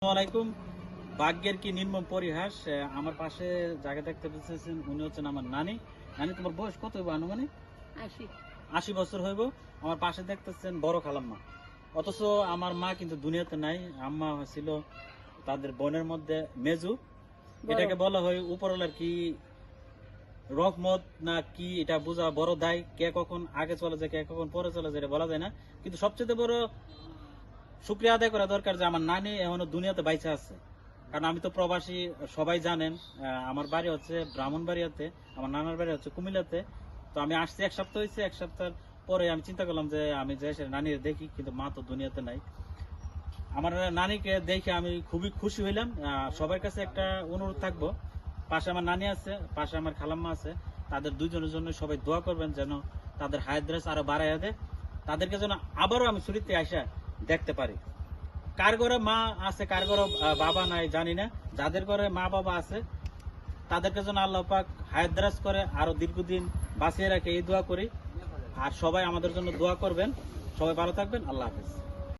আসসালামাইকুম। ভাগ্যের কি নির্মম পরিহাস। আমার পাশে যাকে দেখতে পেয়েছেন উনি হচ্ছেন আমার নানি। নানি, তোমার বয়স কত হইব আনুমানিক? 80 বছর হইব। আমার পাশে দেখতেছেন বড় খালাম্মা। অথচ আমার মা কিন্তু দুনিয়াতে নাই। আম্মা ছিল তাদের বোনের মধ্যে মেজু। এটাকে বলা হয় উপরওয়ালার কি রহমত না কি, এটা বোঝা বড় দায়। কে কখন আগে চলে যায়, কে কখন পরে চলে যায়, এটা বলা যায় না। কিন্তু সবচেয়ে বড় শুক্রিয়া আদায় করা দরকার যে আমার নানি এখনো দুনিয়াতে বাইচা আছে। কারণ আমি তো প্রবাসী, সবাই জানেন। আমার বাড়ি হচ্ছে ব্রাহ্মণবাড়িয়াতে, আমার নানার বাড়ি হচ্ছে কুমিল্লাতে। তো আমি আসছি 1 সপ্তাহ হয়েছে। 1 সপ্তাহ পরে আমি চিন্তা করলাম যে আমি যে নানির দেখি, কিন্তু মা তো দুনিয়াতে নাই। আমার নানিকে দেখে আমি খুবই খুশি হইলাম। সবার কাছে একটা অনুরোধ থাকবো, পাশে আমার নানি আছে, পাশে আমার খালাম্মা আছে, তাদের দুইজনের জন্য সবাই দোয়া করবেন যেন তাদের হায়াত দরাজ আরো বাড়াইয়া দেয়, তাদেরকে যেন আবারও আমি ছুটিতে আসা দেখতে পারি। কার ঘরে মা আছে, কার ঘরে বাবা নাই জানি না। যাদের ঘরে মা বাবা আছে তাদেরকে যেন আল্লাহ পাক হায়াত দরাজ করে আরো দীর্ঘদিন বাঁচিয়ে রাখে, এই দোয়া করি। আর সবাই আমাদের জন্য দোয়া করবেন। সবাই ভালো থাকবেন। আল্লাহ হাফেজ।